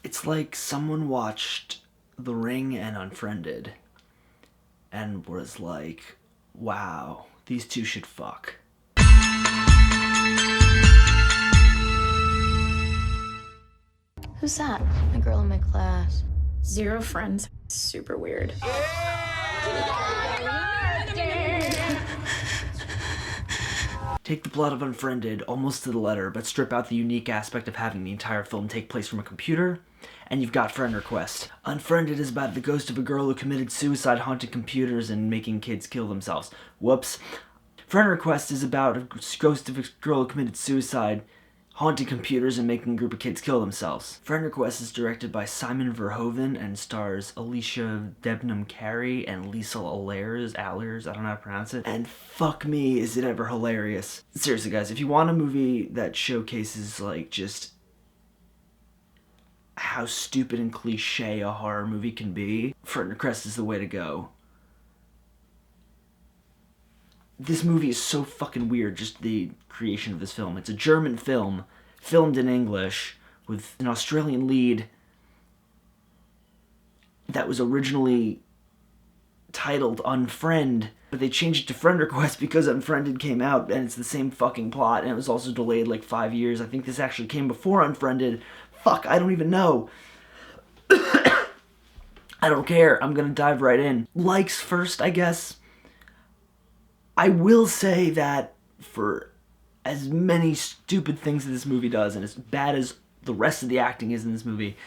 It's like someone watched The Ring and Unfriended and was like, wow, these two should fuck. Who's that? A girl in my class. Zero friends. Super weird. Take the plot of Unfriended almost to the letter, but strip out the unique aspect of having the entire film take place from a computer, and you've got Friend Request. Unfriended is about the ghost of a girl who committed suicide haunting computers and making kids kill themselves. Whoops. Friend Request is about a ghost of a girl who committed suicide haunting computers and making a group of kids kill themselves. Friend Request is directed by Simon Verhoeven and stars Alicia Debnam-Carey and Lisa Allers, I don't know how to pronounce it. And fuck me, is it ever hilarious. Seriously guys, if you want a movie that showcases like just how stupid and cliche a horror movie can be, Friend Request is the way to go. This movie is so fucking weird, just the creation of this film. It's a German film, filmed in English, with an Australian lead that was originally titled Unfriend, but they changed it to Friend Request because Unfriended came out, and it's the same fucking plot, and it was also delayed like 5 years. I think this actually came before Unfriended. Fuck, I don't even know. I don't care. I'm gonna dive right in. Likes first, I guess. I will say that for as many stupid things that this movie does, and as bad as the rest of the acting is in this movie,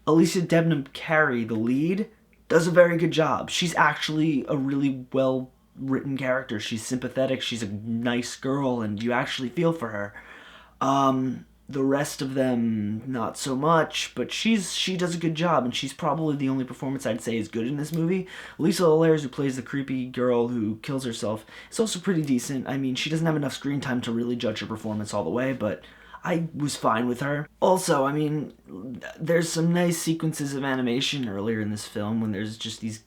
Alicia Debnam-Carey, the lead, does a very good job. She's actually a really well-written character. She's sympathetic, she's a nice girl, and you actually feel for her. The rest of them, not so much, but she does a good job, and she's probably the only performance I'd say is good in this movie. Lisa Allers, who plays the creepy girl who kills herself, is also pretty decent. I mean, she doesn't have enough screen time to really judge her performance all the way, but I was fine with her. Also, I mean, there's some nice sequences of animation earlier in this film when there's just these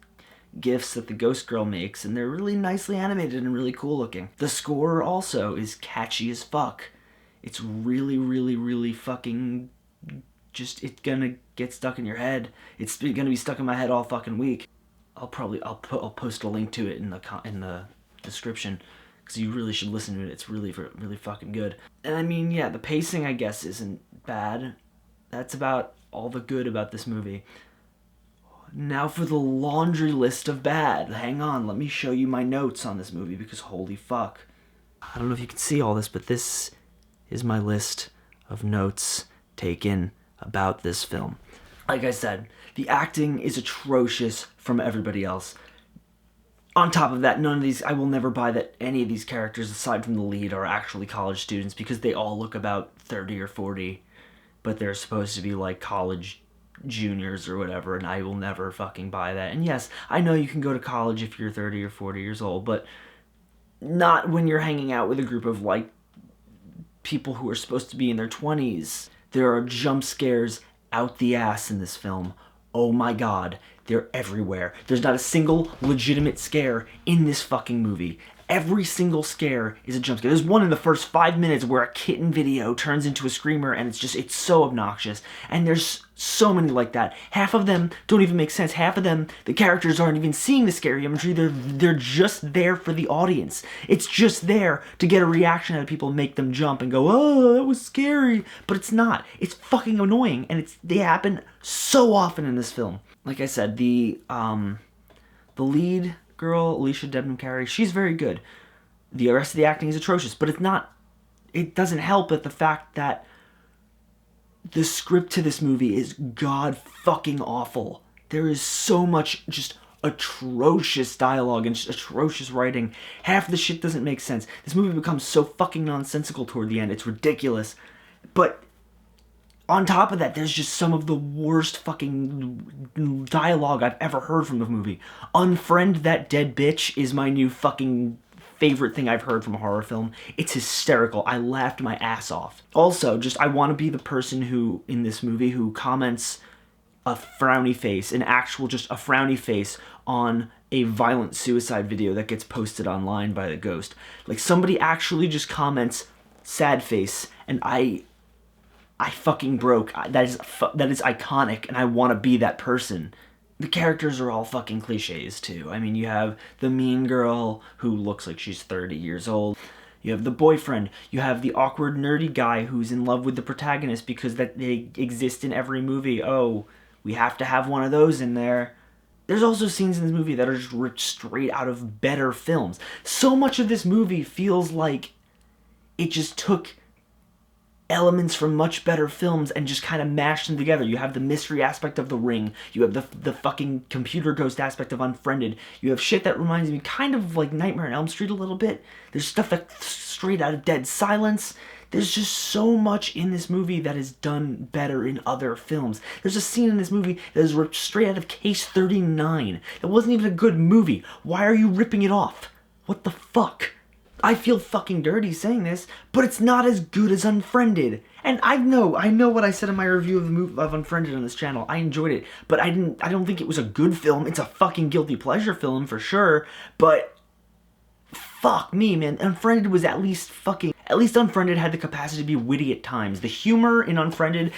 gifs that the ghost girl makes, and they're really nicely animated and really cool looking. The score also is catchy as fuck. It's really, really, really fucking just, it's gonna get stuck in your head. It's gonna be stuck in my head all fucking week. I'll post a link to it in the description, because you really should listen to it. It's really, really fucking good. And I mean, yeah, the pacing, I guess, isn't bad. That's about all the good about this movie. Now for the laundry list of bad. Hang on, let me show you my notes on this movie, because holy fuck. I don't know if you can see all this, but this is my list of notes taken about this film. Like I said, the acting is atrocious from everybody else. On top of that, I will never buy that any of these characters, aside from the lead, are actually college students, because they all look about 30 or 40, but they're supposed to be like college juniors or whatever, and I will never fucking buy that. And yes, I know you can go to college if you're 30 or 40 years old, but not when you're hanging out with a group of like people who are supposed to be in their 20s. There are jump scares out the ass in this film. Oh my god, they're everywhere. There's not a single legitimate scare in this fucking movie. Every single scare is a jump scare. There's one in the first 5 minutes where a kitten video turns into a screamer, and it's so obnoxious. And there's so many like that. Half of them don't even make sense. Half of them, the characters aren't even seeing the scary imagery. They're just there for the audience. It's just there to get a reaction out of people, make them jump and go, oh, that was scary. But it's not. It's fucking annoying, and they happen so often in this film. Like I said, the lead girl, Alicia Debnam-Carey, she's very good. The rest of the acting is atrocious, but it doesn't help at the fact that the script to this movie is god fucking awful. There is so much just atrocious dialogue and just atrocious writing. Half the shit doesn't make sense. This movie becomes so fucking nonsensical toward the end. It's ridiculous. But on top of that, there's just some of the worst fucking dialogue I've ever heard from the movie. Unfriend that dead bitch is my new fucking favorite thing I've heard from a horror film. It's hysterical. I laughed my ass off. Also, I want to be the person who, in this movie, who comments a frowny face, a frowny face on a violent suicide video that gets posted online by the ghost. Like, somebody actually just comments sad face, and I fucking broke. That is iconic, and I want to be that person. The characters are all fucking cliches, too. I mean, you have the mean girl who looks like she's 30 years old. You have the boyfriend. You have the awkward, nerdy guy who's in love with the protagonist because that they exist in every movie. Oh, we have to have one of those in there. There's also scenes in this movie that are just ripped straight out of better films. So much of this movie feels like it just took elements from much better films and just kind of mashed them together. You have the mystery aspect of The Ring. You have the fucking computer ghost aspect of Unfriended. You have shit that reminds me kind of like Nightmare on Elm Street a little bit. There's stuff that's straight out of Dead Silence. There's just so much in this movie that is done better in other films. There's a scene in this movie that is ripped straight out of Case 39. It wasn't even a good movie. Why are you ripping it off? What the fuck? I feel fucking dirty saying this, but it's not as good as Unfriended. And I know what I said in my review of Unfriended on this channel. I enjoyed it, but I don't think it was a good film. It's a fucking guilty pleasure film for sure, but fuck me, man. Unfriended was at least Unfriended had the capacity to be witty at times. The humor in Unfriended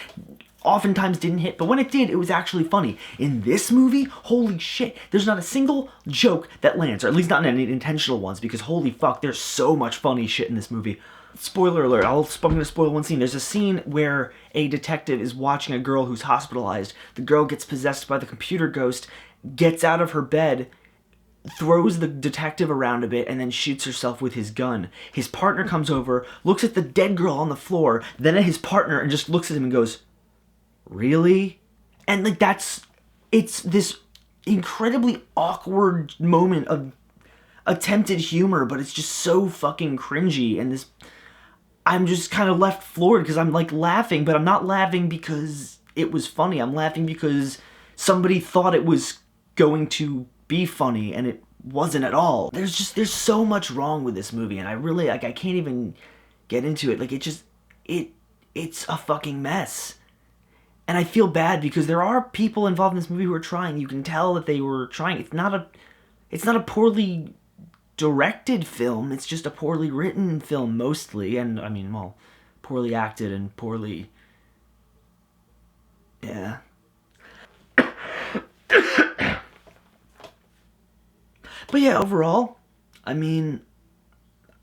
oftentimes didn't hit, but when it did, it was actually funny. In this movie, holy shit, there's not a single joke that lands, or at least not any intentional ones, because holy fuck, there's so much funny shit in this movie. Spoiler alert, I'm gonna spoil one scene. There's a scene where a detective is watching a girl who's hospitalized. The girl gets possessed by the computer ghost, gets out of her bed, throws the detective around a bit, and then shoots herself with his gun. His partner comes over, looks at the dead girl on the floor, then at his partner, and just looks at him and goes, "Really?" And like it's this incredibly awkward moment of attempted humor, but it's just so fucking cringy, and I'm just kind of left floored because I'm like laughing, but I'm not laughing because it was funny. I'm laughing because somebody thought it was going to be funny and it wasn't at all. There's so much wrong with this movie, and I really I can't even get into it. Like it's a fucking mess. And I feel bad because there are people involved in this movie who are trying. You can tell that they were trying. It's not a poorly directed film. It's just a poorly written film mostly. And, I mean, well, poorly acted and poorly... Yeah. But yeah, overall, I mean,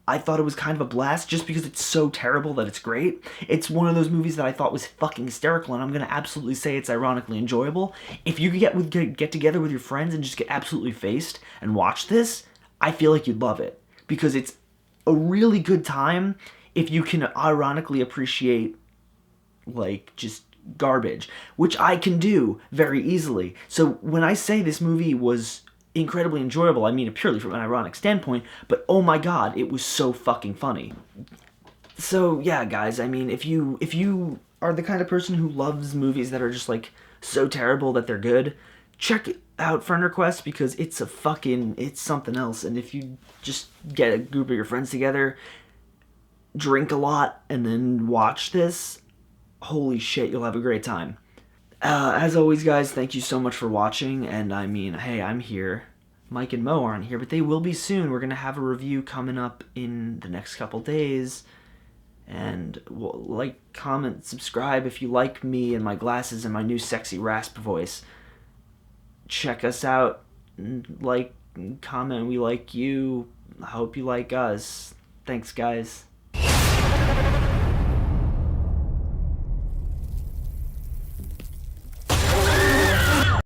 I thought it was kind of a blast just because it's so terrible that it's great. It's one of those movies that I thought was fucking hysterical, and I'm going to absolutely say it's ironically enjoyable. If you could get together with your friends and just get absolutely faced and watch this, I feel like you'd love it. Because it's a really good time if you can ironically appreciate, like, just garbage. Which I can do very easily. So when I say this movie was incredibly enjoyable, I mean it purely from an ironic standpoint, but oh my god, it was so fucking funny. So yeah, guys, I mean, if you are the kind of person who loves movies that are just like so terrible that they're good, check out Friend Request because it's something else. And if you just get a group of your friends together, drink a lot, and then watch this, holy shit, you'll have a great time. As always, guys, thank you so much for watching, and I mean, hey, I'm here. Mike and Mo aren't here, but they will be soon. We're going to have a review coming up in the next couple days, and like, comment, subscribe if you like me and my glasses and my new sexy rasp voice. Check us out, like, comment, we like you. I hope you like us. Thanks, guys.